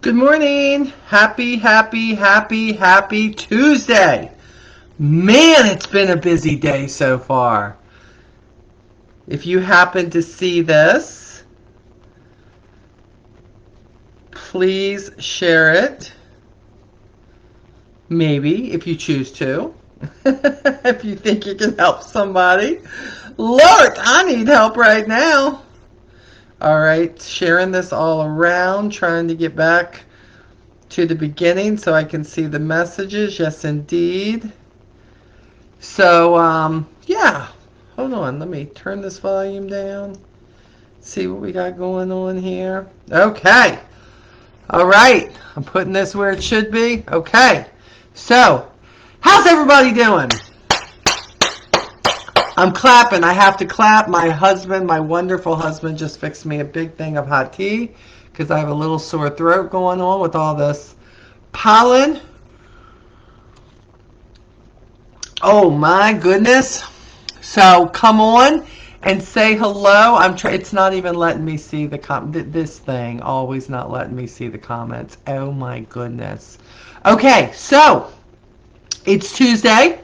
Good morning. Happy Tuesday. Man, it's been a busy day so far. If you happen to see this, please share it. Maybe, if you choose to. If you think you can help somebody. Lord, I need help right now. All right, sharing this all around, trying to get back to the beginning so I can see the messages. Yes, indeed. So, yeah. Hold on. Let me turn this volume down. See what we got going on here. Okay. All right. I'm putting this where it should be. Okay. So, how's everybody doing? I'm clapping. I have to clap. My husband, my wonderful husband, just fixed me a big thing of hot tea because I have a little sore throat going on with all this pollen. Oh my goodness. So come on and say hello. It's not even letting me see this thing always not letting me see the comments. Oh my goodness. Okay, so it's Tuesday.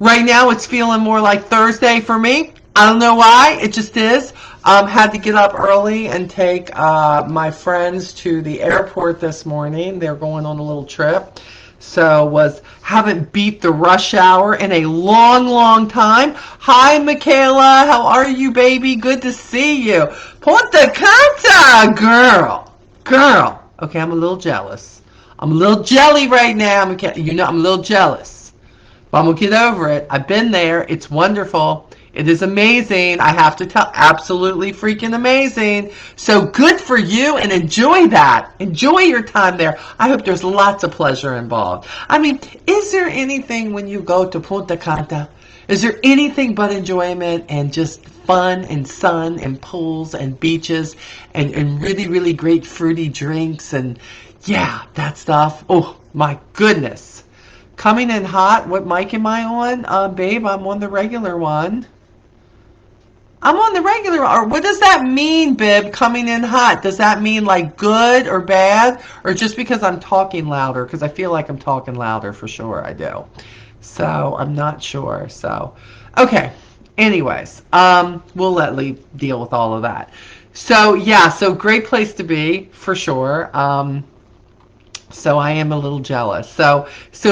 Right now it's feeling more like Thursday for me. I don't know why. It just is. Had to get up early and take my friends to the airport this morning. They're going on a little trip. So haven't beat the rush hour in a long time. Hi, Michaela. How are you, baby? Good to see you. Punta Cana, girl. Okay, I'm a little jealous. I'm a little jelly right now, Michaela. You know, I'm a little jealous. But I'm going to get over it. I've been there. It's wonderful. It is amazing. I have to tell, absolutely freaking amazing. So good for you and enjoy that. Enjoy your time there. I hope there's lots of pleasure involved. I mean, is there anything when you go to Punta Cana? Is there anything but enjoyment and just fun and sun and pools and beaches and really great fruity drinks and yeah, that stuff? Oh my goodness. Coming in hot. What mic am I on? Babe, I'm on the regular one. I'm on the regular, or what does that mean, Bib, coming in hot? Does that mean like good or bad? Or just because I'm talking louder? Because I feel like I'm talking louder for sure, I do. So, I'm not sure. So, okay. Anyways, we'll let Lee deal with all of that. So, yeah, so great place to be, for sure. So I am a little jealous. So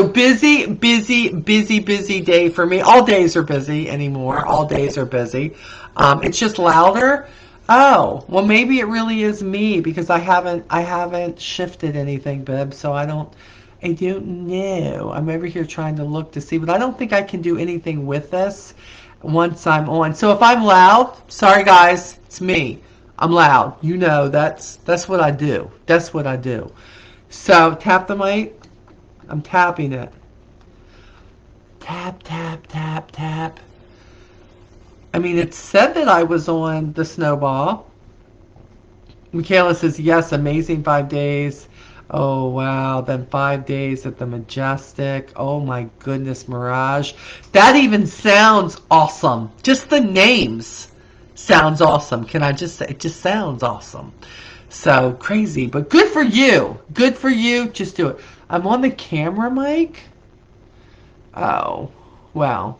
busy day for me. All days are busy anymore. All days are busy. It's just louder. Oh, well maybe it really is me because I haven't shifted anything, Bib. So I don't know. I'm over here trying to look to see, but I don't think I can do anything with this once I'm on. So if I'm loud, sorry guys, it's me. I'm loud. You know, that's what I do. That's what I do. So, tap the mic. I'm tapping it. Tap. I mean, it said that I was on the Snowball. Michaela says, yes, amazing 5 days. Oh, wow. Then 5 days at the Majestic. Oh, my goodness, Mirage. That even sounds awesome. Just the names sounds awesome. Can I just say, it just sounds awesome. So crazy, but good for you. Good for you. Just do it. I'm on the camera mic. Oh, wow.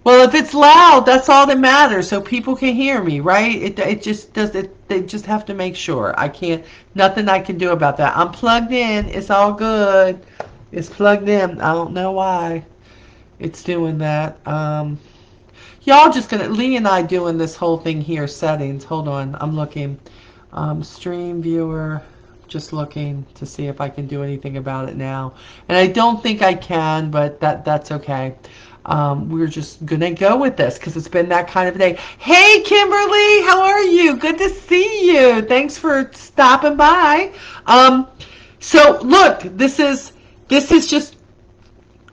Well, if it's loud, that's all that matters. So people can hear me, right? It just does it. They just have to make sure. I can't. Nothing I can do about that. I'm plugged in. It's all good. It's plugged in. I don't know why it's doing that. Y'all just gonna Lee and I doing this whole thing here. Settings. Hold on. I'm looking. Stream viewer, just looking to see if I can do anything about it now. And I don't think I can, but that's okay. We're just gonna go with this because it's been that kind of a day. Hey Kimberly, how are you? Good to see you. Thanks for stopping by. So look, this is just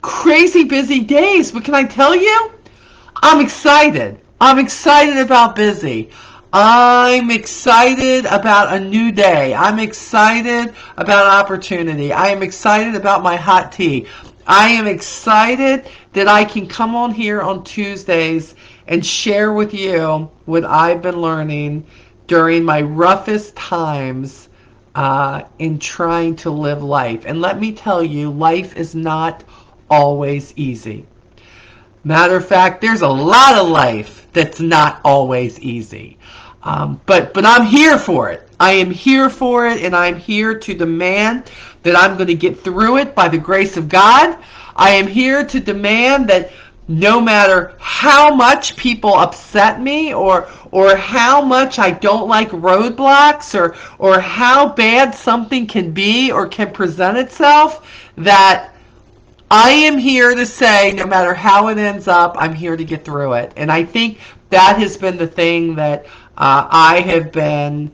crazy busy days, but can I tell you? I'm excited. I'm excited about busy. I'm excited about a new day. I'm excited about opportunity. I am excited about my hot tea. I am excited that I can come on here on Tuesdays and share with you what I've been learning during my roughest times in trying to live life. And let me tell you, life is not always easy. Matter of fact, there's a lot of life that's not always easy. But I'm here for it. I am here for it, and I'm here to demand that I'm going to get through it by the grace of God. I am here to demand that no matter how much people upset me, or how much I don't like roadblocks, or how bad something can be or can present itself, that I am here to say, no matter how it ends up, I'm here to get through it. And I think that has been the thing that I have been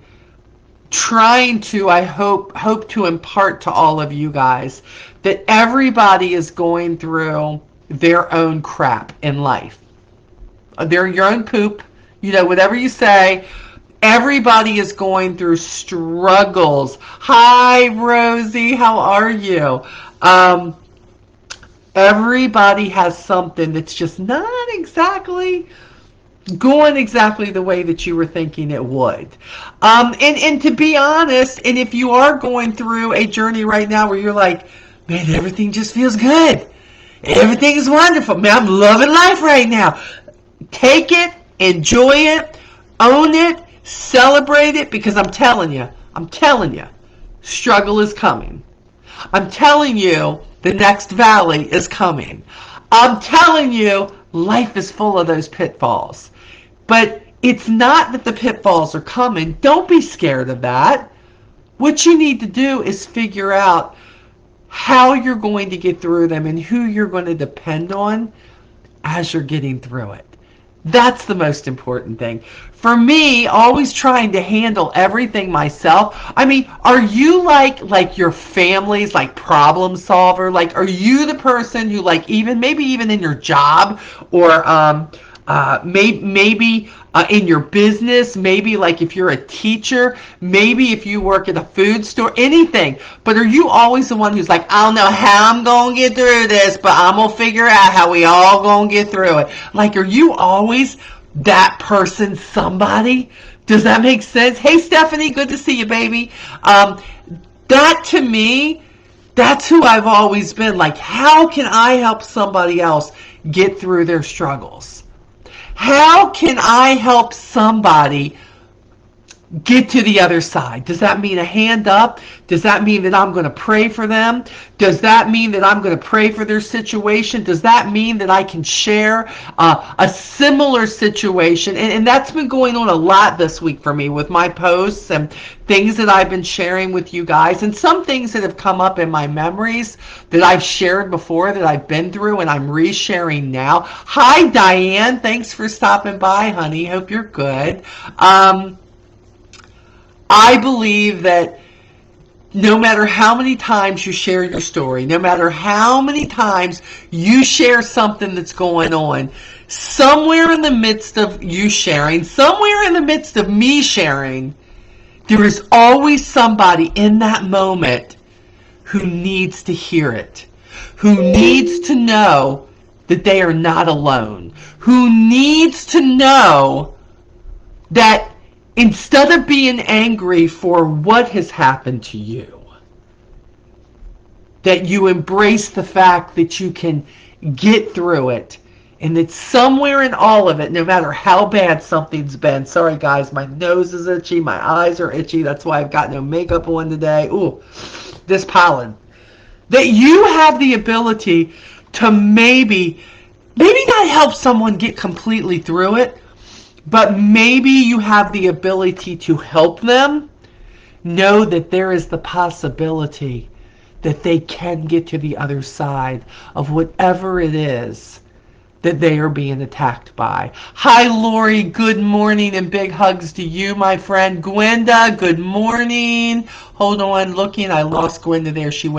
trying to, I hope to impart to all of you guys, that everybody is going through their own crap in life. They're your own poop, whatever you say. Everybody is going through struggles. Hi, Rosie, how are you? Everybody has something that's just not exactly going exactly the way that you were thinking it would. And to be honest, and if you are going through a journey right now where you're like, man, everything just feels good. Everything is wonderful. Man, I'm loving life right now. Take it, enjoy it, own it, celebrate it, because I'm telling you, struggle is coming. I'm telling you, the next valley is coming. I'm telling you, life is full of those pitfalls. But it's not that the pitfalls are coming. Don't be scared of that. What you need to do is figure out how you're going to get through them and who you're going to depend on as you're getting through it. That's the most important thing. For me, always trying to handle everything myself. I mean, are you like your family's like problem solver? Like, are you the person who maybe even in your job, or maybe in your business, maybe like if you're a teacher, maybe if you work at a food store, anything. But are you always the one who's like, I don't know how I'm going to get through this, but I'm going to figure out how we all going to get through it? Like, are you always that person, somebody? Does that make sense? Hey, Stephanie, good to see you, baby. That to me, that's who I've always been. Like, how can I help somebody else get through their struggles? How can I help somebody get to the other side? Does that mean a hand up? Does that mean that I'm going to pray for them? Does that mean that I'm going to pray for their situation? Does that mean that I can share a similar situation? And that's been going on a lot this week for me with my posts and things that I've been sharing with you guys, and some things that have come up in my memories that I've shared before that I've been through and I'm resharing now. Hi, Diane. Thanks for stopping by, honey. Hope you're good. I believe that no matter how many times you share your story, no matter how many times you share something that's going on, somewhere in the midst of you sharing, somewhere in the midst of me sharing, there is always somebody in that moment who needs to hear it, who needs to know that they are not alone, who needs to know that instead of being angry for what has happened to you, that you embrace the fact that you can get through it, and that somewhere in all of it, no matter how bad something's been, sorry guys, my nose is itchy, my eyes are itchy, that's why I've got no makeup on today, ooh, this pollen, that you have the ability to maybe not help someone get completely through it, but maybe you have the ability to help them know that there is the possibility that they can get to the other side of whatever it is that they are being attacked by. Hi, Lori. Good morning, and big hugs to you, my friend. Gwenda, good morning. Hold on, looking. I lost Gwenda there. She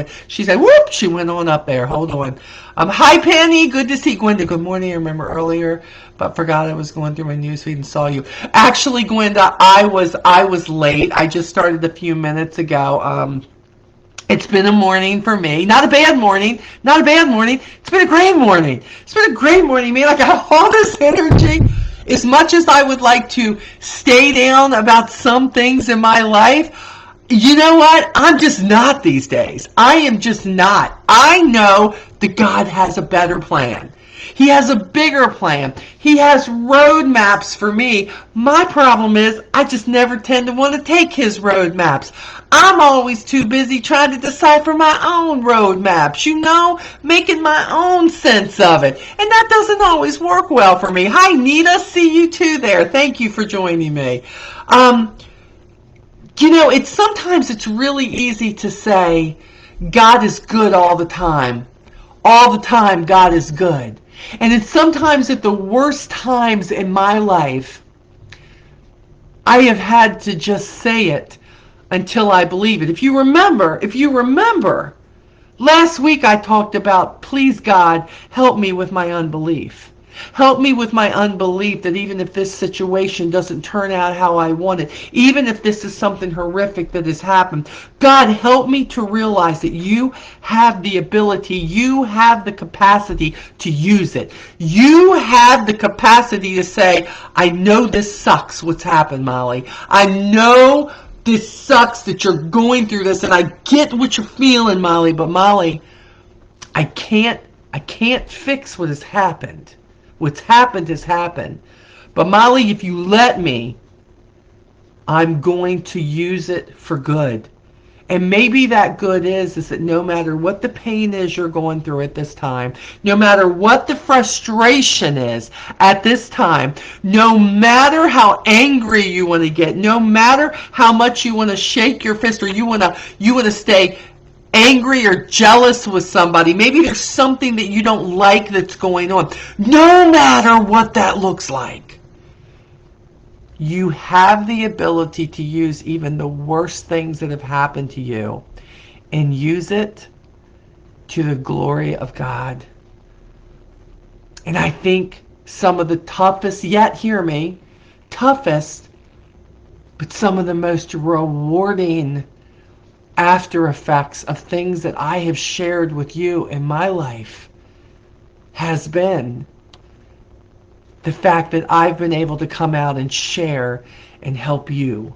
said, whoop, she went on up there. Hold on. Hi, Penny. Good to see Gwenda. Good morning. I remember earlier, but forgot I was going through my newsfeed and saw you. Actually, Gwenda, I was late. I just started a few minutes ago. It's been a morning for me. Not a bad morning. It's been a great morning. Man, I got all this energy. As much as I would like to stay down about some things in my life, You know what? I'm just not these days. I am just not. I know that God has a better plan. He has a bigger plan. He has roadmaps for me. My problem is I just never tend to want to take his roadmaps. I'm always too busy trying to decipher my own roadmaps, making my own sense of it. And that doesn't always work well for me. Hi, Nita. See you too there. Thank you for joining me. Sometimes it's really easy to say God is good all the time. All the time, God is good. And it's sometimes at the worst times in my life, I have had to just say it until I believe it. If you remember, last week I talked about, please God, help me with my unbelief. Help me with my unbelief that even if this situation doesn't turn out how I want it, even if this is something horrific that has happened, God, help me to realize that you have the ability, you have the capacity to use it. You have the capacity to say, I know this sucks what's happened, Molly. I know this sucks that you're going through this, and I get what you're feeling, Molly, but Molly, I can't fix what has happened. What's happened has happened. But Molly, if you let me, I'm going to use it for good. And maybe that good is that no matter what the pain is you're going through at this time, no matter what the frustration is at this time, no matter how angry you want to get, no matter how much you want to shake your fist or you want to stay angry or jealous with somebody, maybe there's something that you don't like that's going on, no matter what that looks like, you have the ability to use even the worst things that have happened to you and use it to the glory of God. And I think some of the toughest, yet hear me, toughest, but some of the most rewarding after effects of things that I have shared with you in my life has been the fact that I've been able to come out and share and help you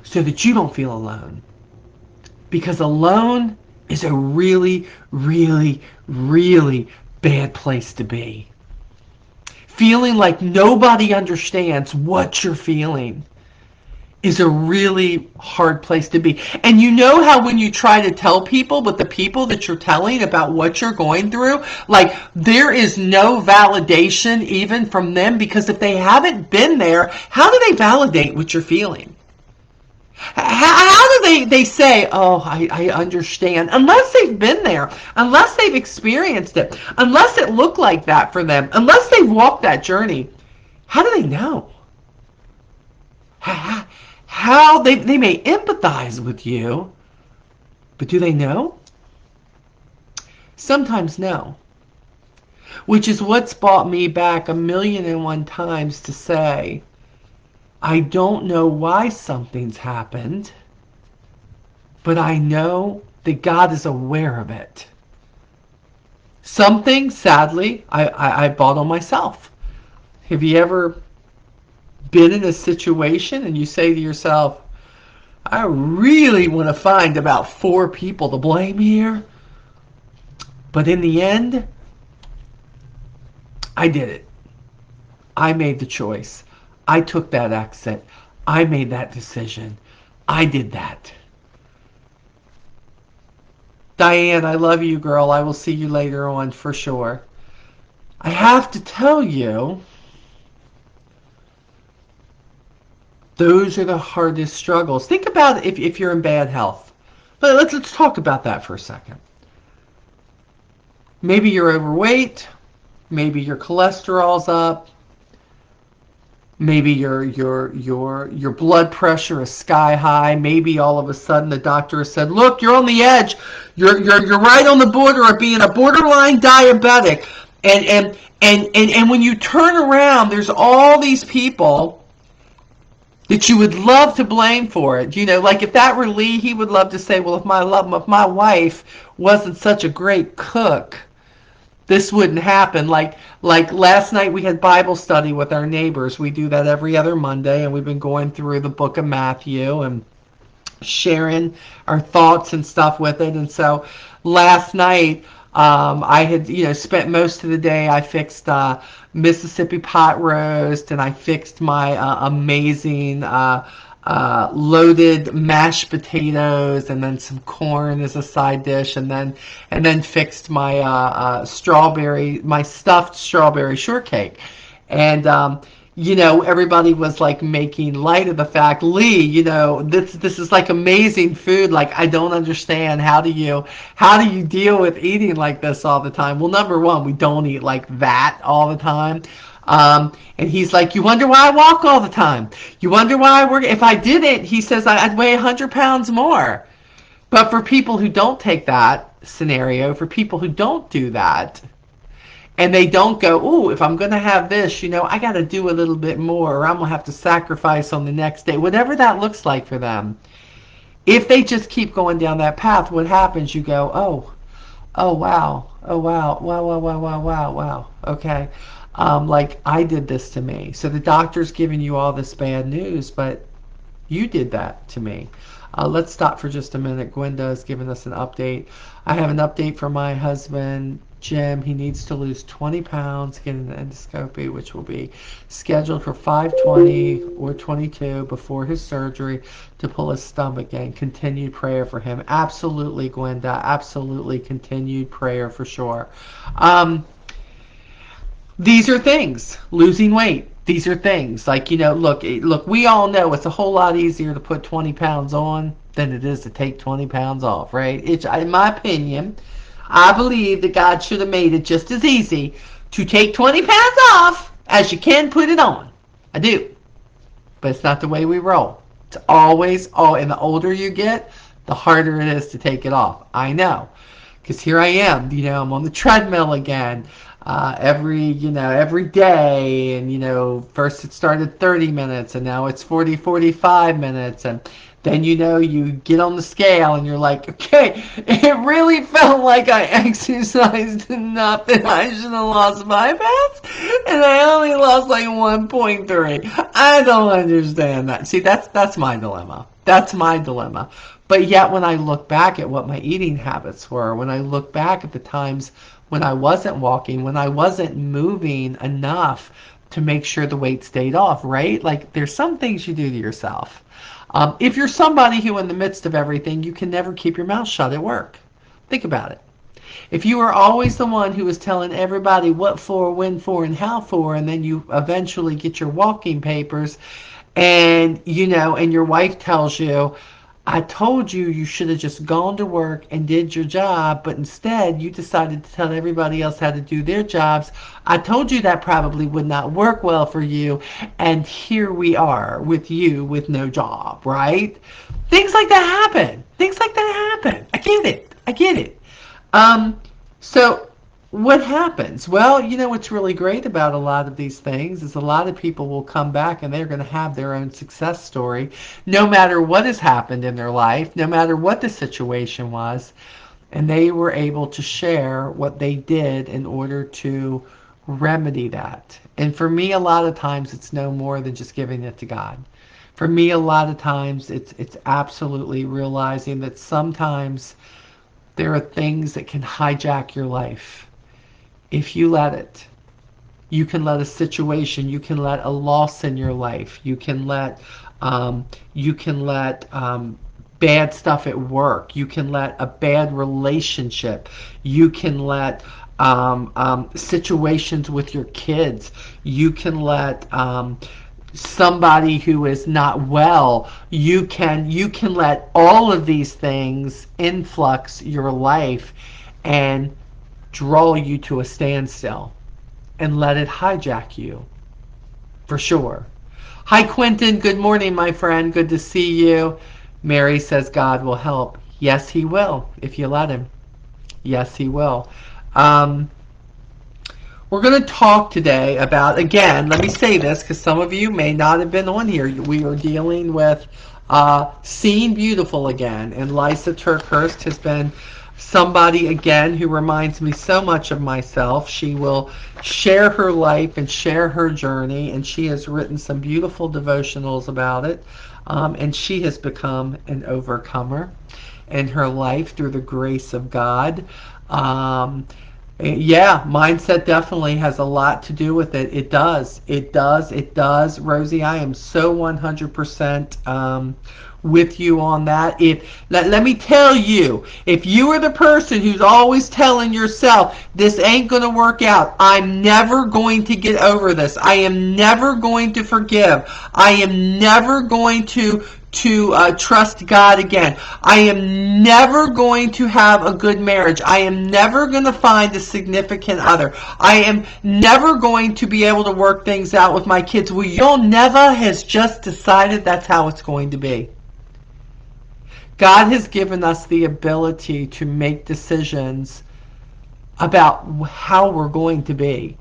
so that you don't feel alone. Because alone is a really, really, really bad place to be. Feeling like nobody understands what you're feeling is a really hard place to be. And you know how when you try to tell people, but the people that you're telling about what you're going through, like there is no validation even from them, because if they haven't been there, how do they validate what you're feeling? How do they say, oh, I understand, unless they've been there, unless they've experienced it, unless it looked like that for them, unless they've walked that journey? How do they know? How they may empathize with you, but do they know? Sometimes no. Which is what's brought me back 1,000,001 times to say, I don't know why something's happened, but I know that God is aware of it. Something, sadly, I brought on myself. Have you ever been in a situation and you say to yourself, I really want to find about 4 people to blame here, but in the end, I did it. I made the choice. I took that exit. I made that decision. I did that. Diane, I love you, girl. I will see you later on for sure. I have to tell you, those are the hardest struggles. Think about it if you're in bad health. But let's talk about that for a second. Maybe you're overweight. Maybe your cholesterol's up. Maybe your blood pressure is sky high. Maybe all of a sudden the doctor has said, "Look, you're on the edge. You're right on the border of being a borderline diabetic." And when you turn around, there's all these people that you would love to blame for it. You know, like if that were Lee, he would love to say, well, if my wife wasn't such a great cook, this wouldn't happen. Like last night we had Bible study with our neighbors. We do that every other Monday, and we've been going through the book of Matthew, and sharing our thoughts and stuff with it. And so last night, I had, spent most of the day. I fixed Mississippi pot roast, and I fixed my amazing loaded mashed potatoes, and then some corn as a side dish, and then fixed my my stuffed strawberry shortcake. And everybody was like making light of the fact, Lee, this is like amazing food. Like, I don't understand. How do you deal with eating like this all the time? Well, number one, we don't eat like that all the time. And he's like, you wonder why I walk all the time? You wonder why I work? If I didn't, he says, I'd weigh 100 pounds more. But for people who don't take that scenario, for people who don't do that, and they don't go, ooh, if I'm going to have this, I got to do a little bit more, or I'm going to have to sacrifice on the next day, whatever that looks like for them. If they just keep going down that path, what happens? You go, oh, wow, wow. Okay. Like, I did this to me. So the doctor's giving you all this bad news, but you did that to me. Let's stop for just a minute. Gwenda is giving us an update. I have an update from my husband, Jim. He needs to lose 20 pounds, get an endoscopy, which will be scheduled for 5/20 or 22 before his surgery to pull his stomach in. Continued prayer for him. Absolutely, Gwenda. Absolutely continued prayer for sure. These are things. Losing weight. These are things. Like, look, we all know it's a whole lot easier to put 20 pounds on than it is to take 20 pounds off, right? In my opinion, I believe that God should have made it just as easy to take 20 pounds off as you can put it on. I do. But it's not the way we roll. It's always, and the older you get, the harder it is to take it off. I know. Because here I am, I'm on the treadmill again. Every day, and first it started 30 minutes and now it's 45 minutes, and then you get on the scale and you're like, okay, it really felt like I exercised enough that I should have lost 5 pounds and I only lost like 1.3. I don't understand that. See, that's my dilemma. That's my dilemma. But yet when I look back at what my eating habits were, when I look back at the times when I wasn't walking, when I wasn't moving enough to make sure the weight stayed off, right? Like, there's some things you do to yourself. If you're somebody who in the midst of everything, you can never keep your mouth shut at work. Think about it. If you are always the one who is telling everybody what for, when for, and how for, and then you eventually get your walking papers and, and your wife tells you, I told you should have just gone to work and did your job, but instead you decided to tell everybody else how to do their jobs. I told you that probably would not work well for you, and here we are with you with no job, right? Things like that happen. I get it. So what happens? Well, what's really great about a lot of these things is a lot of people will come back and they're going to have their own success story, no matter what has happened in their life, no matter what the situation was, and they were able to share what they did in order to remedy that. And for me, a lot of times it's no more than just giving it to God. For me, a lot of times it's absolutely realizing that sometimes there are things that can hijack your life. If you let it, you can let a situation, you can let a loss in your life, you can let bad stuff at work, you can let a bad relationship, you can let situations with your kids, you can let somebody who is not well, you can let all of these things influx your life and draw you to a standstill and let it hijack you, for sure. Hi, Quentin. Good morning, my friend. Good to see you. Mary says God will help. Yes, he will, if you let him. Yes, he will. We're going to talk today about, again, let me say this because some of you may not have been on here. We are dealing with Seeing Beautiful again, and Lysa Turkhurst has been somebody, again, who reminds me so much of myself. She will share her life and share her journey, and she has written some beautiful devotionals about it. And she has become an overcomer in her life through the grace of God. Um, yeah, mindset definitely has a lot to do with it. It does. It does. It does. Rosie, I am so 100% with you on that. Let me tell you, if you are the person who's always telling yourself, this ain't going to work out, I'm never going to get over this, I am never going to forgive, I am never going to trust God again, I am never going to have a good marriage, I am never going to find a significant other, I am never going to be able to work things out with my kids. Well, you'll never has just decided that's how it's going to be. God has given us the ability to make decisions about how we're going to be.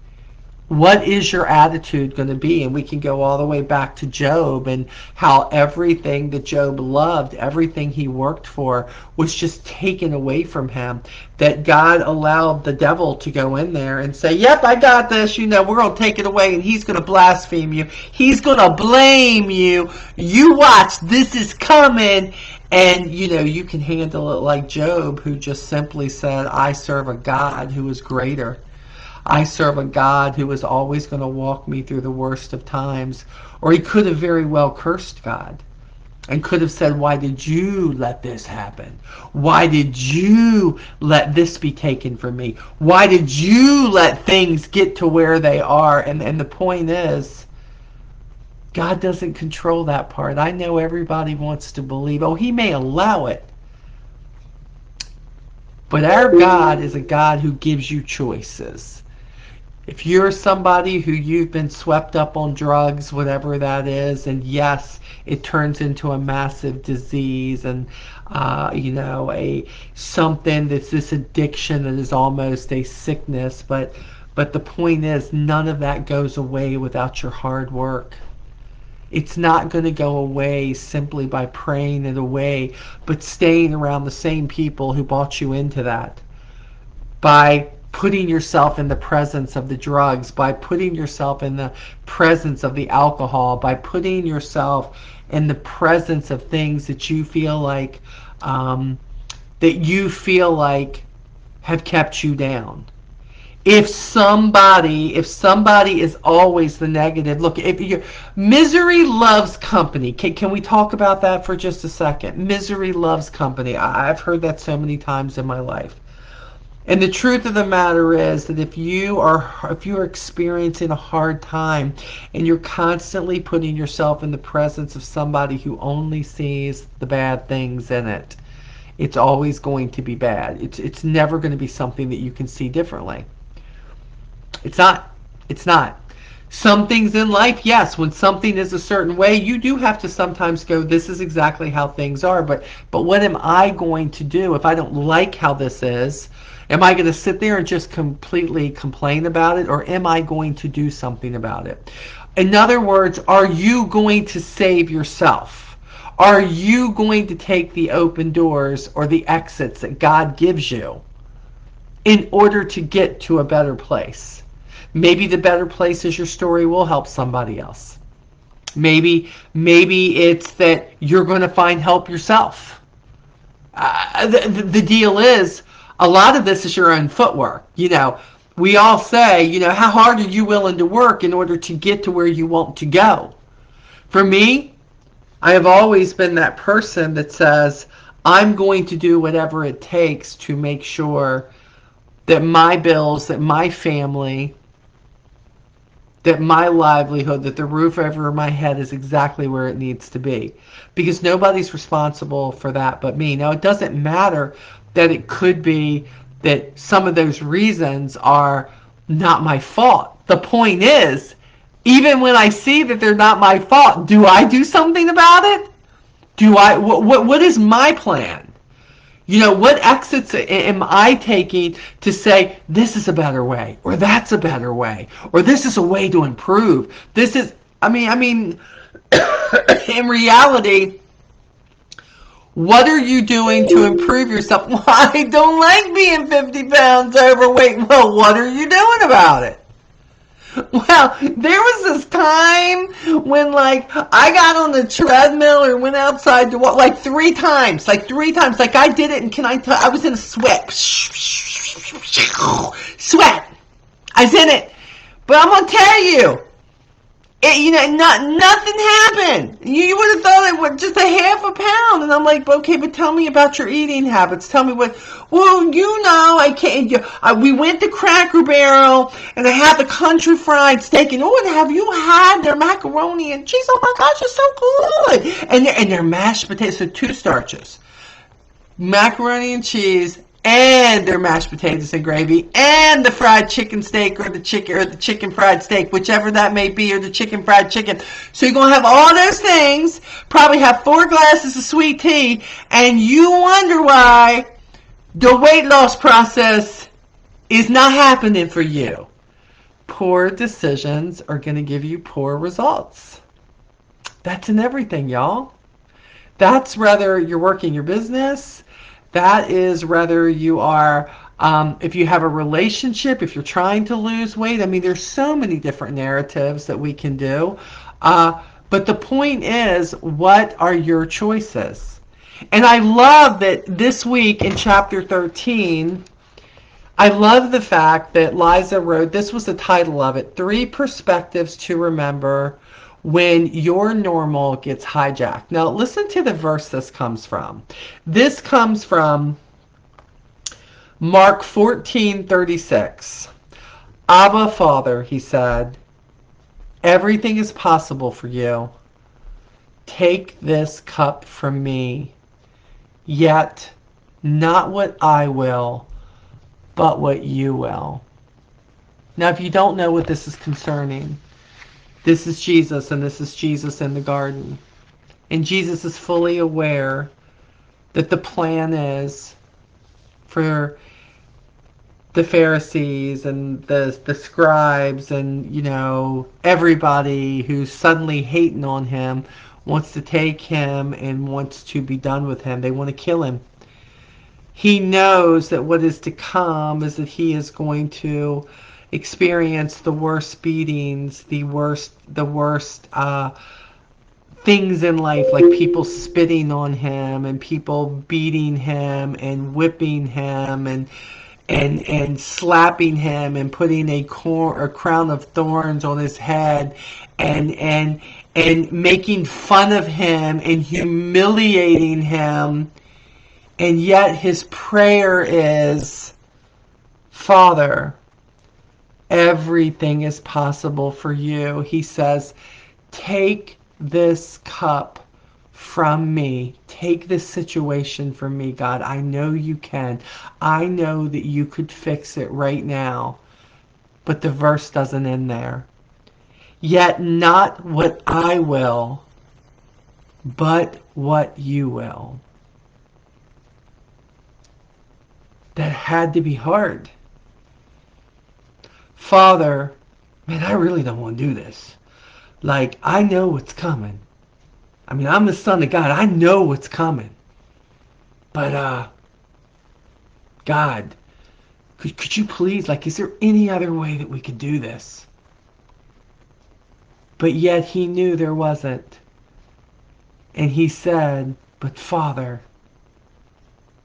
What is your attitude going to be? And we can go all the way back to Job and how everything that Job loved, everything he worked for, was just taken away from him. That God allowed the devil to go in there and say, yep, I got this, we're going to take it away, and he's going to blaspheme you. He's going to blame you. You watch, this is coming. And, you can handle it like Job, who just simply said, I serve a God who is greater. I serve a God who is always going to walk me through the worst of times. Or he could have very well cursed God and could have said, why did you let this happen? Why did you let this be taken from me? Why did you let things get to where they are? And the point is, God doesn't control that part. I know everybody wants to believe, oh, he may allow it. But our God is a God who gives you choices. If you're somebody who you've been swept up on drugs, whatever that is, and yes, it turns into a massive disease and, something that's this addiction that is almost a sickness, but the point is, none of that goes away without your hard work. It's not going to go away simply by praying it away, but staying around the same people who brought you into that. By putting yourself in the presence of the drugs, by putting yourself in the presence of the alcohol, by putting yourself in the presence of things that you feel like have kept you down. If somebody is always the negative, look, misery loves company. Can we talk about that for just a second? Misery loves company. I've heard that so many times in my life. And the truth of the matter is that if you are experiencing a hard time and you're constantly putting yourself in the presence of somebody who only sees the bad things in it, it's always going to be bad. It's never going to be something that you can see differently. It's not. Some things in life, yes, when something is a certain way, you do have to sometimes go, this is exactly how things are, but what am I going to do if I don't like how this is? Am I going to sit there and just completely complain about it, or am I going to do something about it? In other words, are you going to save yourself? Are you going to take the open doors or the exits that God gives you in order to get to a better place? Maybe the better place is your story will help somebody else. Maybe it's that you're going to find help yourself. The deal is, a lot of this is your own footwork. We all say, how hard are you willing to work in order to get to where you want to go? For me, I have always been that person that says, I'm going to do whatever it takes to make sure that my bills, that my family, that my livelihood, that the roof over my head is exactly where it needs to be. Because nobody's responsible for that but me. Now, it doesn't matter that it could be that some of those reasons are not my fault. The point is, even when I see that they're not my fault, do I do something about it? What is my plan? What exits am I taking to say, this is a better way, or that's a better way, or this is a way to improve? In reality, what are you doing to improve yourself? Well, I don't like being 50 pounds overweight. Well, what are you doing about it? Well, there was this time when, like, I got on the treadmill or went outside to walk, like, three times. Like, I did it, and can I tell, I was in a sweat. Sweat. I was in it. But I'm going to tell you, nothing happened. You would have thought it was just a half a pound. And I'm like, okay, but tell me about your eating habits. Tell me what. Well, I can't. We went to Cracker Barrel, and I had the country fried steak. And and have you had their macaroni and cheese? Oh my gosh, it's so good. And their mashed potatoes, so two starches, macaroni and cheese, and their mashed potatoes and gravy, and the fried chicken steak, or the chicken fried steak, whichever that may be, or the chicken fried chicken. So you're gonna have all those things, probably have 4 glasses of sweet tea, and you wonder why the weight loss process is not happening for you. Poor decisions are gonna give you poor results. That's in everything, y'all. That's whether you're working your business. That is whether you are, if you have a relationship, if you're trying to lose weight. I mean, there's so many different narratives that we can do. But the point is, what are your choices? And I love that this week in chapter 13, I love the fact that Liza wrote, this was the title of it, 3 Perspectives to Remember When Your Normal Gets Hijacked. Now listen to the verse this comes from. This comes from Mark 14:36. Abba, Father, he said, everything is possible for you. Take this cup from me, yet not what I will, but what you will. Now, if you don't know what this is concerning, this is Jesus, and this is Jesus in the garden. And Jesus is fully aware that the plan is for the Pharisees and the scribes and, everybody who's suddenly hating on him, wants to take him and wants to be done with him. They want to kill him. He knows that what is to come is that he is going to experience the worst beatings, the worst things in life, like people spitting on him and people beating him and whipping him and slapping him and putting a crown of thorns on his head and making fun of him and humiliating him. And yet his prayer is, Father, everything is possible for you. He says, take this cup from me. Take this situation from me, God. I know you can. I know that you could fix it right now. But the verse doesn't end there. Yet not what I will, but what you will. That had to be hard. Father, man, I really don't want to do this. Like, I know what's coming. I mean, I'm the Son of God. I know what's coming. But, God, could you please, is there any other way that we could do this? But yet he knew there wasn't. And he said, but Father,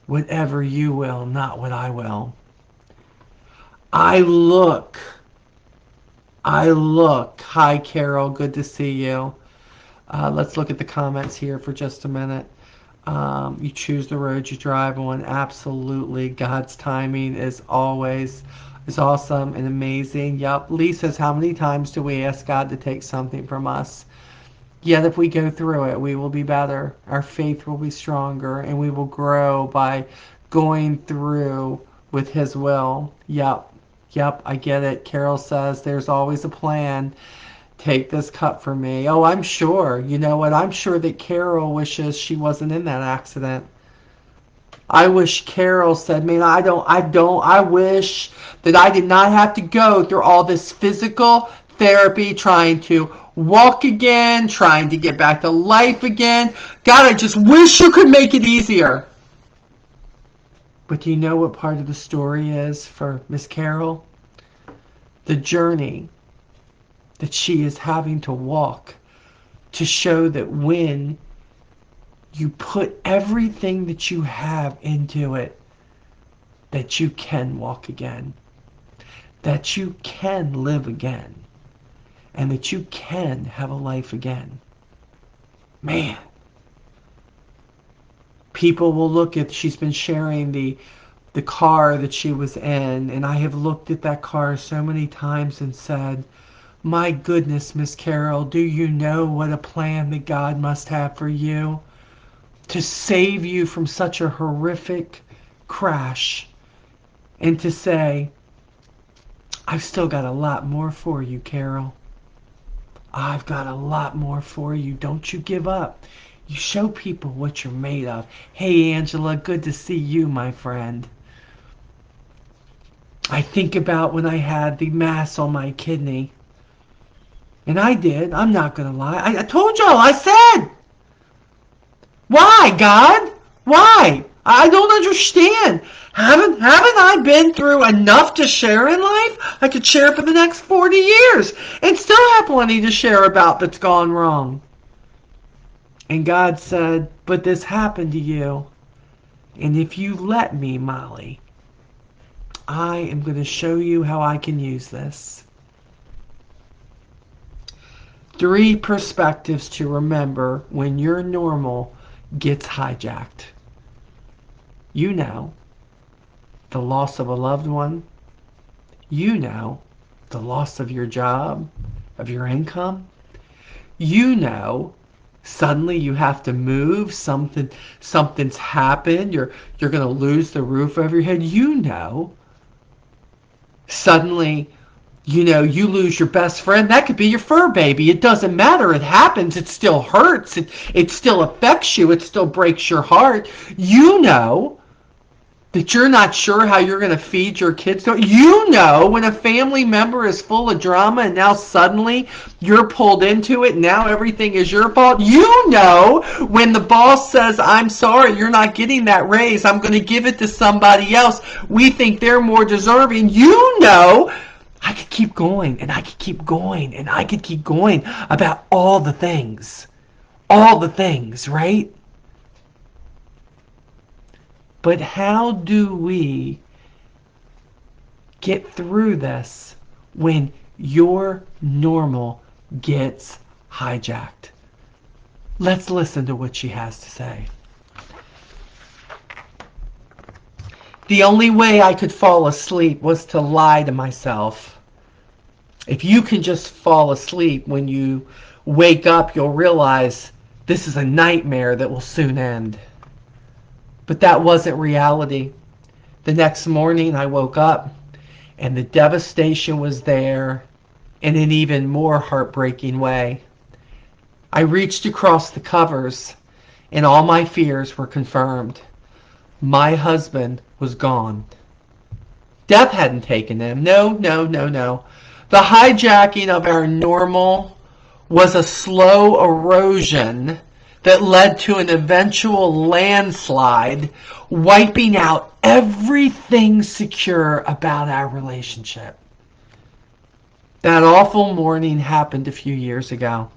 whatever you will, not what I will. I look. Hi, Carol. Good to see you. Let's look at the comments here for just a minute. You choose the road you drive on. Absolutely. God's timing is awesome and amazing. Yep. Lee says, how many times do we ask God to take something from us? Yet if we go through it, we will be better. Our faith will be stronger, and we will grow by going through with his will. Yep, I get it. Carol says, there's always a plan. Take this cup from me. Oh, I'm sure. You know what? I'm sure that Carol wishes she wasn't in that accident. I wish Carol said, man, I wish that I did not have to go through all this physical therapy, trying to walk again, trying to get back to life again. God, I just wish you could make it easier. But do you know what part of the story is for Miss Carol? The journey that she is having to walk to show that when you put everything that you have into it, that you can walk again, that you can live again, and that you can have a life again. Man. People will look at, she's been sharing the car that she was in, and I have looked at that car so many times and said, my goodness, Miss Carol, do you know what a plan that God must have for you to save you from such a horrific crash, and to say, I've still got a lot more for you, Carol. I've got a lot more for you. Don't you give up. You show people what you're made of. Hey, Angela, good to see you, my friend. I think about when I had the mass on my kidney. And I did. I'm not going to lie. I told y'all. I said, why, God? Why? I don't understand. Haven't I been through enough to share in life? I could share for the next 40 years and still have plenty to share about that's gone wrong. And God said, but this happened to you. And if you let me, Molly, I am going to show you how I can use this. 3 perspectives to remember when your normal gets hijacked. You know, the loss of a loved one. You know, the loss of your job, of your income. You know, suddenly you have to move, something's happened, you're going to lose the roof over your head. You know, suddenly, you know, you lose your best friend. That could be your fur baby. It doesn't matter. It happens. It still hurts. It still affects you. It still breaks your heart. You know that you're not sure how you're going to feed your kids. You know when a family member is full of drama and now suddenly you're pulled into it and now everything is your fault. You know when the boss says, I'm sorry, you're not getting that raise. I'm going to give it to somebody else. We think they're more deserving. You know, I could keep going and I could keep going and I could keep going about all the things, right? But how do we get through this when your normal gets hijacked? Let's listen to what she has to say. The only way I could fall asleep was to lie to myself. If you can just fall asleep, when you wake up, you'll realize this is a nightmare that will soon end. But that wasn't reality. The next morning I woke up and the devastation was there in an even more heartbreaking way. I reached across the covers and all my fears were confirmed. My husband was gone. Death hadn't taken him. No. The hijacking of our normal was a slow erosion that led to an eventual landslide, wiping out everything secure about our relationship. That awful morning happened a few years ago.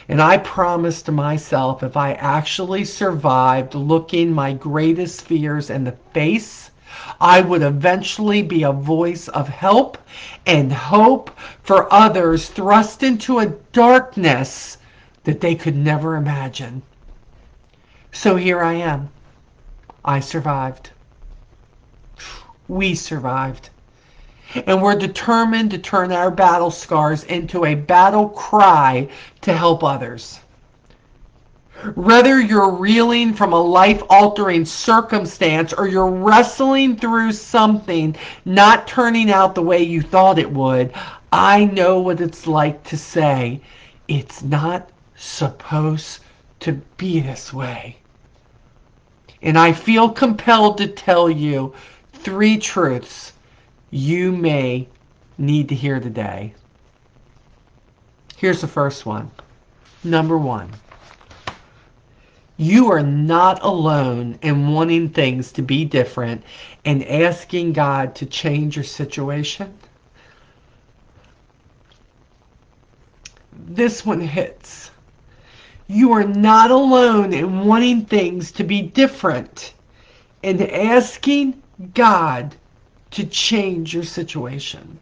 And I promised to myself if I actually survived looking my greatest fears in the face, I would eventually be a voice of help and hope for others thrust into a darkness that they could never imagine. So here I am. I survived. We survived. And we're determined to turn our battle scars into a battle cry to help others. Whether you're reeling from a life-altering circumstance or you're wrestling through something not turning out the way you thought it would, I know what it's like to say, it's not supposed to be this way. And I feel compelled to tell you 3 truths you may need to hear today. Here's the first one. Number 1. You are not alone in wanting things to be different and asking God to change your situation. this one hits. You are not alone in wanting things to be different and asking God to change your situation.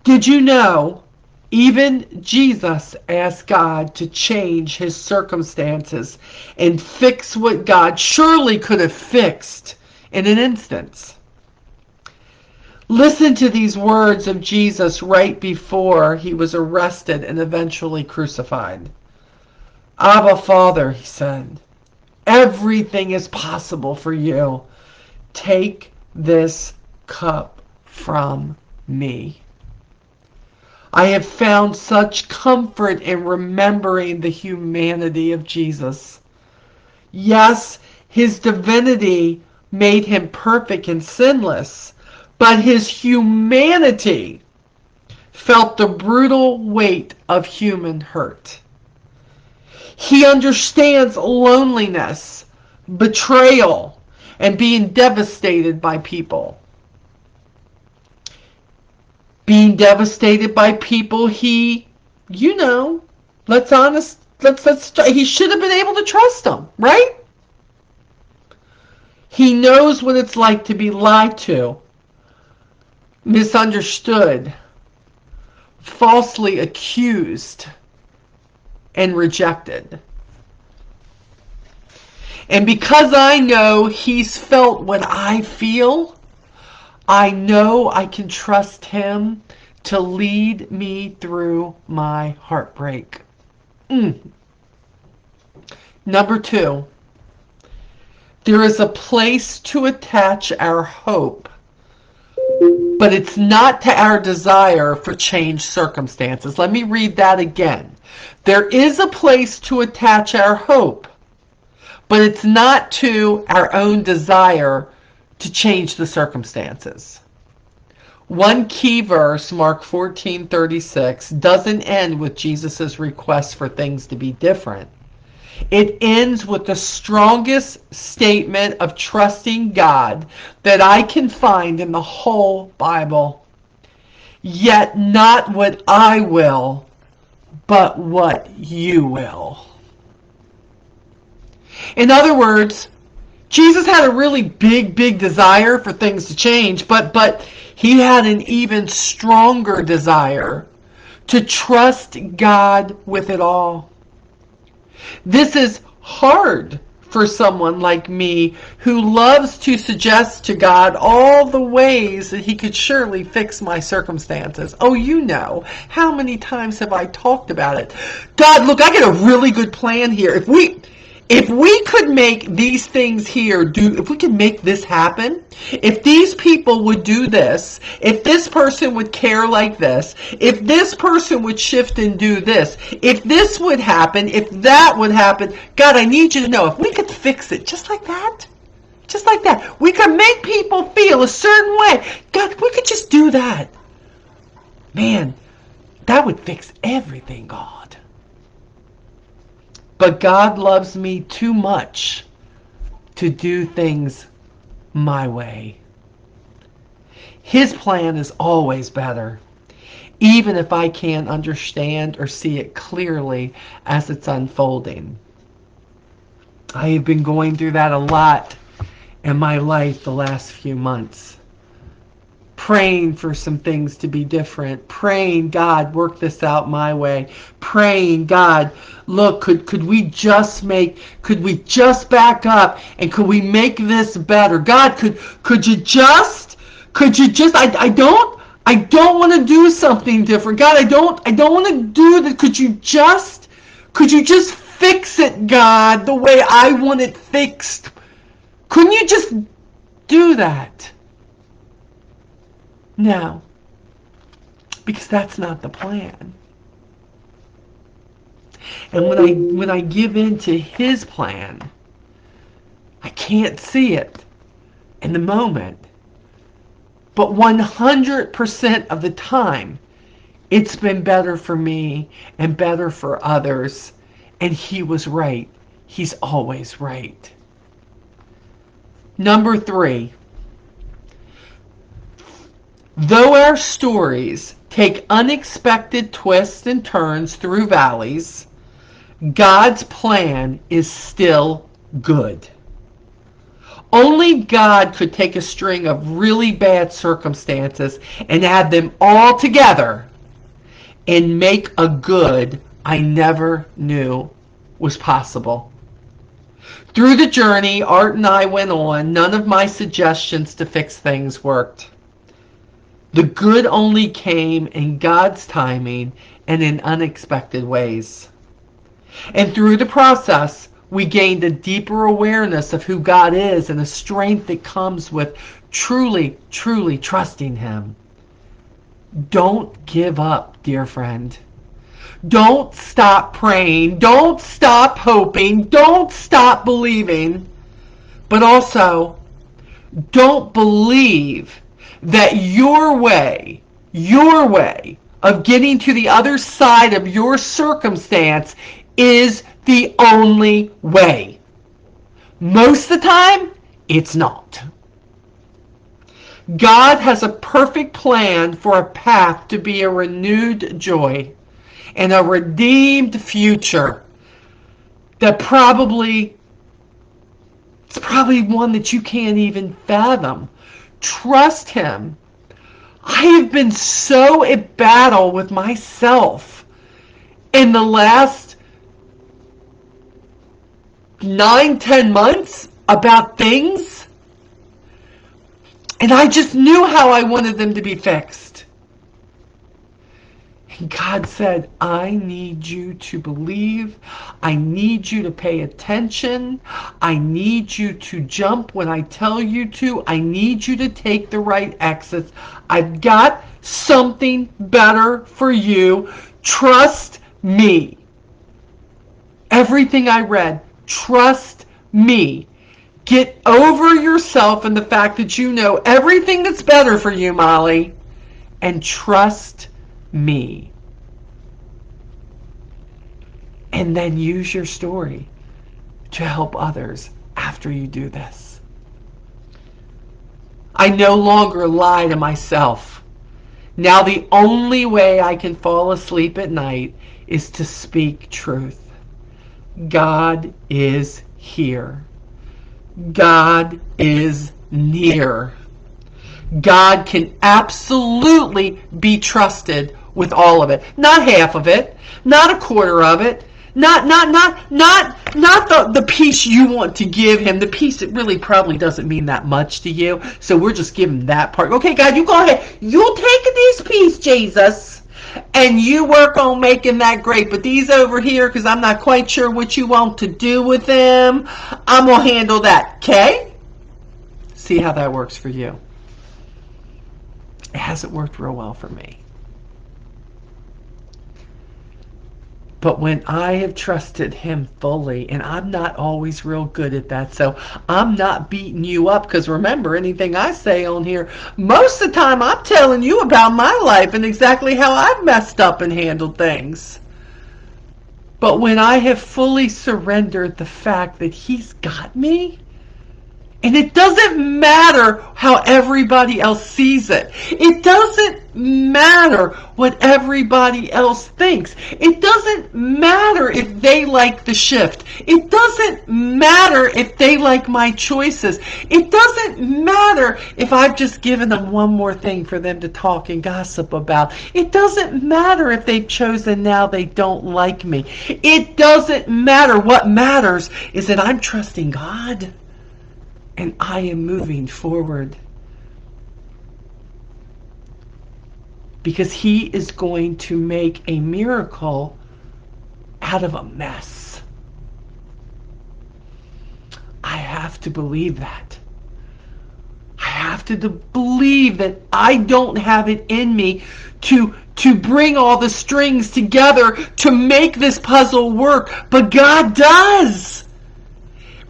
Did you know even Jesus asked God to change his circumstances and fix what God surely could have fixed in an instant? Listen to these words of Jesus right before he was arrested and eventually crucified. Abba, Father, he said, everything is possible for you. Take this cup from me. I have found such comfort in remembering the humanity of Jesus. Yes, his divinity made him perfect and sinless, but his humanity felt the brutal weight of human hurt. He understands loneliness, betrayal, and being devastated by people. Being devastated by people he he should have been able to trust them, right? He knows what it's like to be lied to, misunderstood, falsely accused, and rejected. And because I know he's felt what I feel, I know I can trust him to lead me through my heartbreak. Number 2, there is a place to attach our hope, but it's not to our desire for changed circumstances. Let me read that again. There is a place to attach our hope, but it's not to our own desire to change the circumstances. One key verse, Mark 14:36, doesn't end with Jesus' request for things to be different. It ends with the strongest statement of trusting God that I can find in the whole Bible. Yet not what I will, but what you will. In other words, Jesus had a really big desire for things to change, but he had an even stronger desire to trust God with it all. This is hard for someone like me who loves to suggest to God all the ways that he could surely fix my circumstances. Oh, you know, how many times have I talked about it? God, look, I got a really good plan here. If we could make these things here if we could make this happen, if these people would do this, if this person would care like this, if this person would shift and do this, if this would happen, if that would happen, God, I need you to know, if we could fix it just like that, we could make people feel a certain way. God, we could just do that. Man, that would fix everything, God. But God loves me too much to do things my way. His plan is always better, even if I can't understand or see it clearly as it's unfolding. I have been going through that a lot in my life the last few months. Praying for some things to be different. Praying, God, work this out my way. Praying, God, look, could we just back up and could we make this better? God, could you just, I don't want to do something different. God, I don't want to do that. Could you just fix it, God, the way I want it fixed? Couldn't you just do that? No, because that's not the plan. And when I give in to his plan, I can't see it in the moment. But 100% of the time, it's been better for me and better for others. And he was right. He's always right. Number 3. Though our stories take unexpected twists and turns through valleys, God's plan is still good. Only God could take a string of really bad circumstances and add them all together and make a good I never knew was possible. Through the journey Art and I went on, none of my suggestions to fix things worked. The good only came in God's timing and in unexpected ways. And through the process, we gained a deeper awareness of who God is and a strength that comes with truly, truly trusting Him. Don't give up, dear friend. Don't stop praying. Don't stop hoping. Don't stop believing. But also, don't believe that your way of getting to the other side of your circumstance is the only way. Most of the time, it's not. God has a perfect plan for a path to be a renewed joy and a redeemed future that it's probably one that you can't even fathom. Trust Him. I have been so at battle with myself in the last 9-10 months about things, and I just knew how I wanted them to be fixed. And God said, I need you to believe. I need you to pay attention. I need you to jump when I tell you to. I need you to take the right exits. I've got something better for you. Trust me. Everything I read, trust me. Get over yourself and the fact that you know everything that's better for you, Molly, and trust me. And then use your story to help others after you do this. I no longer lie to myself. Now the only way I can fall asleep at night is to speak truth. God is here. God is near. God can absolutely be trusted with all of it. Not half of it, not a quarter of it, not the piece you want to give Him, the piece that really probably doesn't mean that much to you. So we're just giving that part. Okay, God, you go ahead. You take this piece, Jesus, and you work on making that great. But these over here, because I'm not quite sure what you want to do with them, I'm going to handle that. Okay? See how that works for you. It hasn't worked real well for me. But when I have trusted Him fully, and I'm not always real good at that, so I'm not beating you up, because remember, anything I say on here, most of the time I'm telling you about my life and exactly how I've messed up and handled things. But when I have fully surrendered the fact that He's got me, and it doesn't matter how everybody else sees it. It doesn't matter what everybody else thinks. It doesn't matter if they like the shift. It doesn't matter if they like my choices. It doesn't matter if I've just given them one more thing for them to talk and gossip about. It doesn't matter if they've chosen now they don't like me. It doesn't matter. What matters is that I'm trusting God. And I am moving forward. Because He is going to make a miracle out of a mess. I have to believe that. I have to believe that I don't have it in me to bring all the strings together to make this puzzle work. But God does.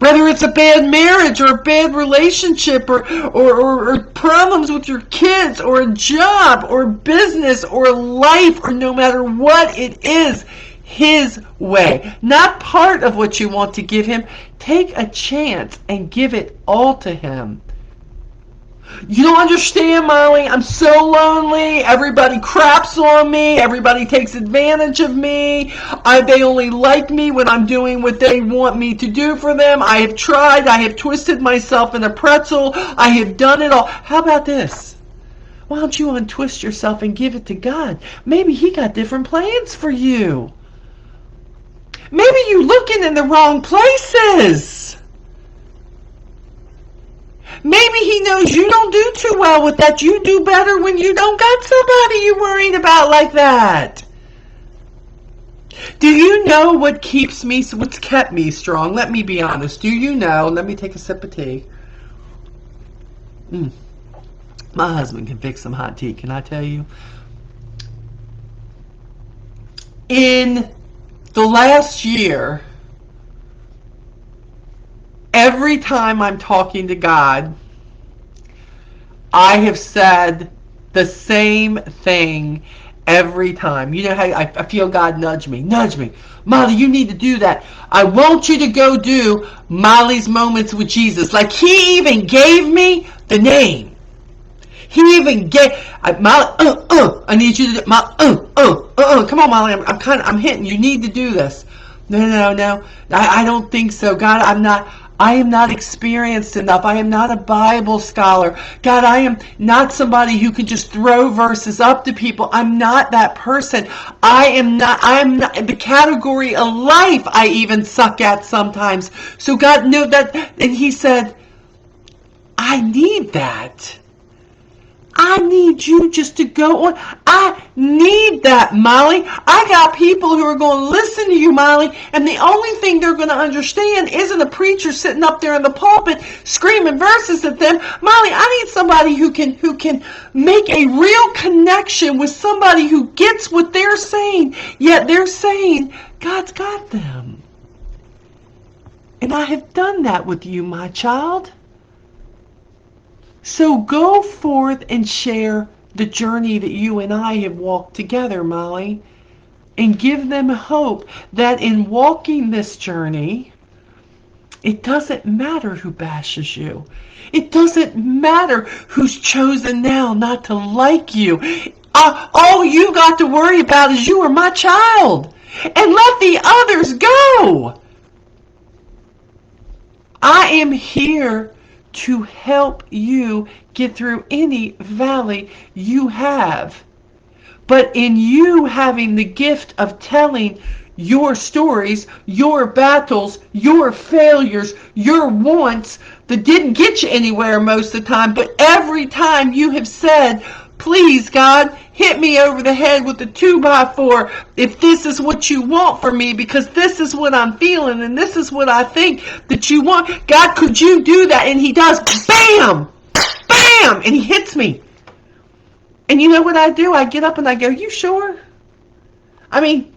Whether it's a bad marriage or a bad relationship or problems with your kids or a job or business or life, or no matter what it is, His way. Not part of what you want to give Him. Take a chance and give it all to Him. You don't understand, Molly. I'm so lonely. Everybody craps on me. Everybody takes advantage of me. They only like me when I'm doing what they want me to do for them. I have tried. I have twisted myself in a pretzel. I have done it all. How about this? Why don't you untwist yourself and give it to God? Maybe He got different plans for you. Maybe you're looking in the wrong places. Maybe He knows you don't do too well with that. You do better when you don't got somebody you're worried about like that. Do you know what what's kept me strong? Let me be honest. Do you know? Let me take a sip of tea. My husband can fix some hot tea, can I tell you? In the last year, every time I'm talking to God, I have said the same thing every time. You know how I feel God nudge me. Molly, you need to do that. I want you to go do Molly's Moments with Jesus. Like He even gave me the name. He even gave Molly. I need you to do Molly. Come on, Molly. I'm hitting. You need to do this. No. I don't think so. God, I am not experienced enough. I am not a Bible scholar. God, I am not somebody who can just throw verses up to people. I'm not that person. I am not the category of life I even suck at sometimes. So God knew that, and He said, I need that. I need you just to go on. I need that, Molly. I got people who are going to listen to you, Molly, and the only thing they're going to understand isn't a preacher sitting up there in the pulpit screaming verses at them. Molly, I need somebody who can make a real connection with somebody who gets what they're saying, yet they're saying God's got them. And I have done that with you, my child. So go forth and share the journey that you and I have walked together, Molly, and give them hope that in walking this journey, it doesn't matter who bashes you. It doesn't matter who's chosen now not to like you. All you got to worry about is you are my child, and let the others go. I am here to help you get through any valley you have. But in you having the gift of telling your stories, your battles, your failures, your wants that didn't get you anywhere most of the time, but every time you have said, please God, hit me over the head with a 2x4 if this is what you want for me, because this is what I'm feeling and this is what I think that you want. God, could you do that? And He does. Bam! Bam! And He hits me. And you know what I do? I get up and I go, you sure? I mean,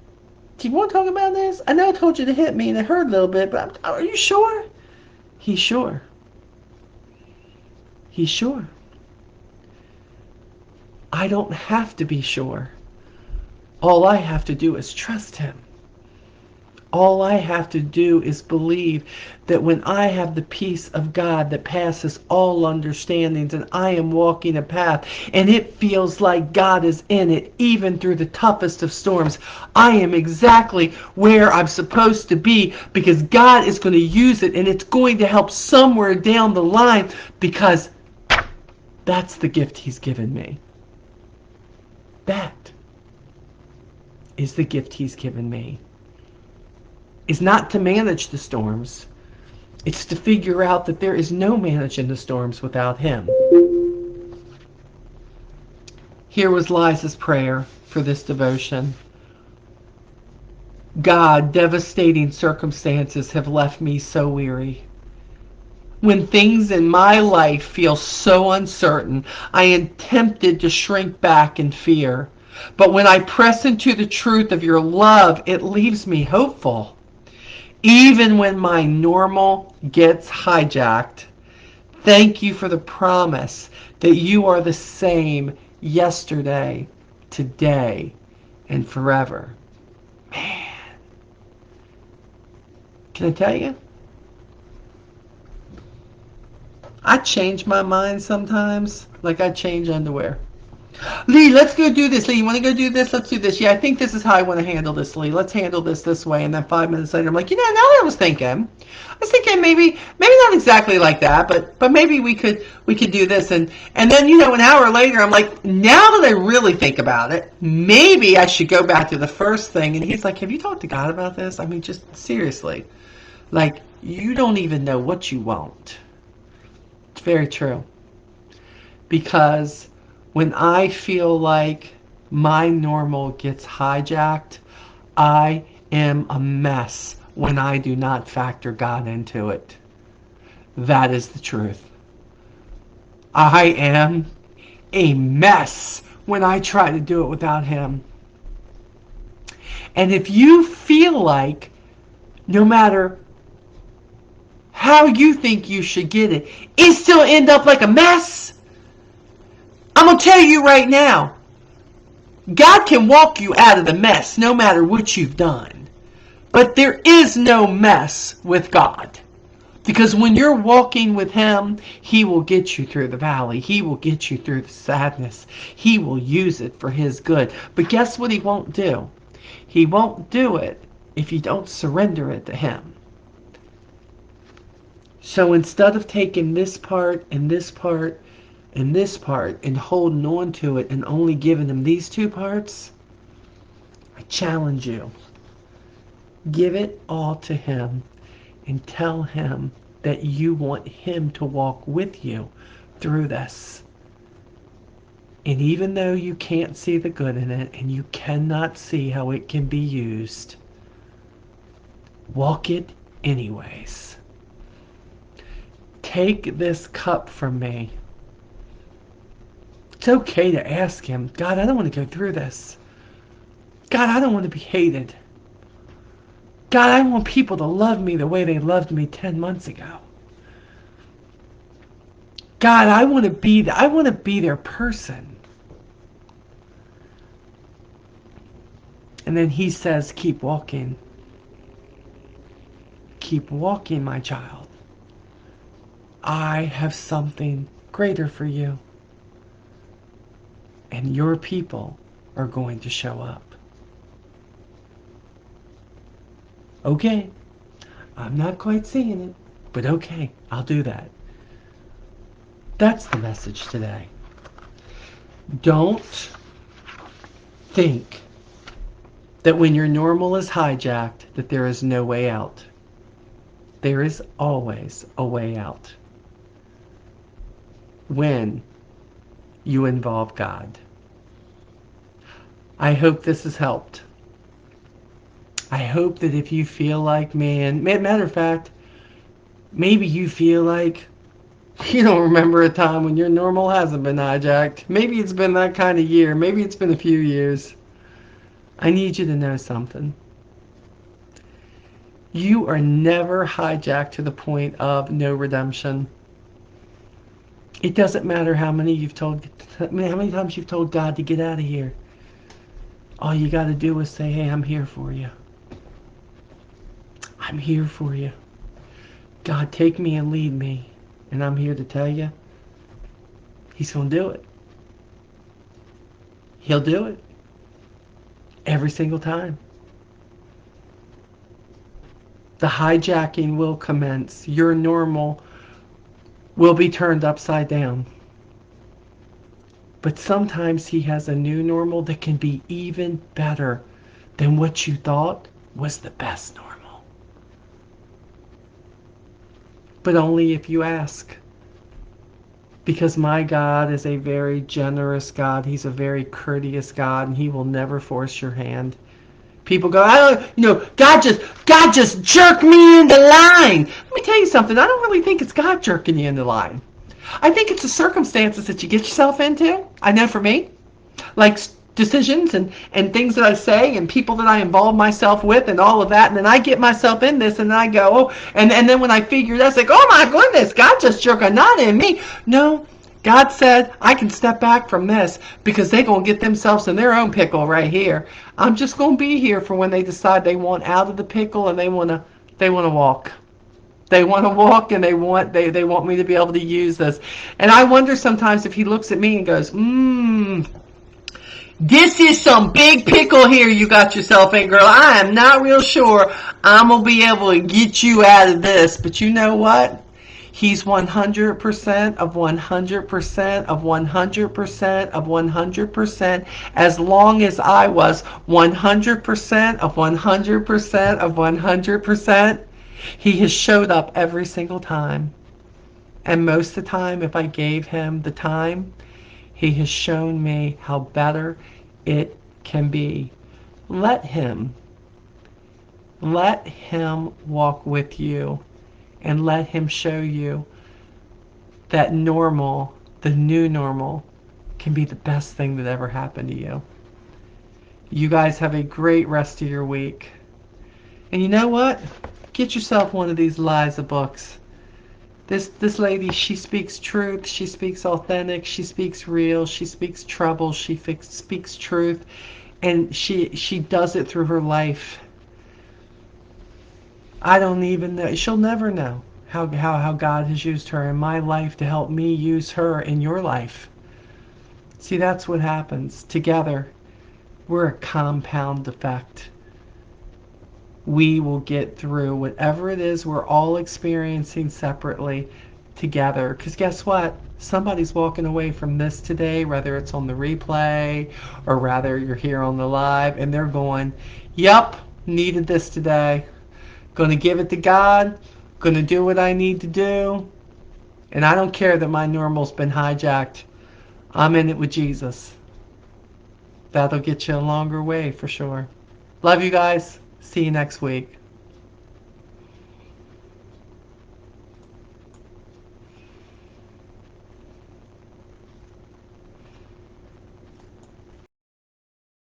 do you want to talk about this? I know I told you to hit me and it hurt a little bit, but are you sure? He's sure. He's sure. I don't have to be sure. All I have to do is trust Him. All I have to do is believe that when I have the peace of God that passes all understandings and I am walking a path and it feels like God is in it even through the toughest of storms, I am exactly where I'm supposed to be because God is going to use it and it's going to help somewhere down the line because that's the gift He's given me. That is the gift He's given me. Is not to manage the storms. It's to figure out that there is no managing the storms without Him. Here was Liza's prayer for this devotion. God, devastating circumstances have left me so weary. When things in my life feel so uncertain, I am tempted to shrink back in fear. But when I press into the truth of your love, it leaves me hopeful. Even when my normal gets hijacked, thank you for the promise that you are the same yesterday, today, and forever. Man, can I tell you? I change my mind sometimes. Like I change underwear. Lee, let's go do this. Lee, you want to go do this? Let's do this. Yeah, I think this is how I want to handle this, Lee. Let's handle this way. And then 5 minutes later, I'm like, now that I was thinking maybe not exactly like that, but maybe we could do this. And then an hour later, I'm like, now that I really think about it, maybe I should go back to the first thing. And he's like, have you talked to God about this? I mean, just seriously, like you don't even know what you want. It's very true. Because when I feel like my normal gets hijacked, I am a mess when I do not factor God into it. That is the truth. I am a mess when I try to do it without Him. And if you feel like no matter how you think you should get it, it still end up like a mess, I'm going to tell you right now, God can walk you out of the mess no matter what you've done. But there is no mess with God. Because when you're walking with Him, He will get you through the valley. He will get you through the sadness. He will use it for His good. But guess what He won't do? He won't do it if you don't surrender it to Him. So instead of taking this part and this part and this part and holding on to it and only giving Him these two parts, I challenge you. Give it all to Him and tell Him that you want Him to walk with you through this. And even though you can't see the good in it and you cannot see how it can be used, walk it anyways. Take this cup from me. It's okay to ask Him, God, I don't want to go through this. God, I don't want to be hated. God, I want people to love me the way they loved me 10 months ago. God, I want to be their person. And then He says, keep walking. Keep walking, my child. I have something greater for you. And your people are going to show up. Okay, I'm not quite seeing it, but okay, I'll do that. That's the message today. Don't think that when your normal is hijacked, that there is no way out. There is always a way out when you involve God. I hope this has helped. I hope that if you feel like, matter of fact, maybe you feel like you don't remember a time when your normal hasn't been hijacked. Maybe it's been that kind of year. Maybe it's been a few years. I need you to know something. You are never hijacked to the point of no redemption. It doesn't matter how many times you've told God to get out of here. All you got to do is say, hey, I'm here for you. I'm here for you. God, take me and lead me. And I'm here to tell you, He's going to do it. He'll do it. Every single time. The hijacking will commence. Your normal will be turned upside down. But sometimes He has a new normal that can be even better than what you thought was the best normal. But only if you ask. Because my God is a very generous God. He's a very courteous God, and He will never force your hand. People go, God just jerked me into line. Let me tell you something. I don't really think it's God jerking you into line. I think it's the circumstances that you get yourself into. I know for me, like decisions and things that I say and people that I involve myself with and all of that, and then I get myself in this and then I go, and then when I figure that's like, oh my goodness, God just jerked a knot in me. No, God said I can step back from this because they're going to get themselves in their own pickle right here. I'm just going to be here for when they decide they want out of the pickle and they want to walk. They want to walk, and they want me to be able to use this. And I wonder sometimes if he looks at me and goes, this is some big pickle here you got yourself in, girl. I am not real sure I'm going to be able to get you out of this. But you know what? He's 100% of 100% of 100% of 100%, as long as I was 100% of 100% of 100%. He has showed up every single time. And most of the time, if I gave him the time, he has shown me how better it can be. Let him. Let him walk with you, and let him show you that normal, the new normal, can be the best thing that ever happened to you. You guys have a great rest of your week. And you know what? Get yourself one of these Liza books. This lady, she speaks truth, she speaks authentic, she speaks real, she speaks trouble, she speaks truth, and she does it through her life. I don't even know. She'll never know how God has used her in my life to help me use her in your life. See, that's what happens. Together, we're a compound effect. We will get through whatever it is we're all experiencing separately together. Because guess what? Somebody's walking away from this today, whether it's on the replay or rather you're here on the live, and they're going, yup, needed this today. Going to give it to God. Going to do what I need to do. And I don't care that my normal's been hijacked. I'm in it with Jesus. That'll get you a longer way for sure. Love you guys. See you next week.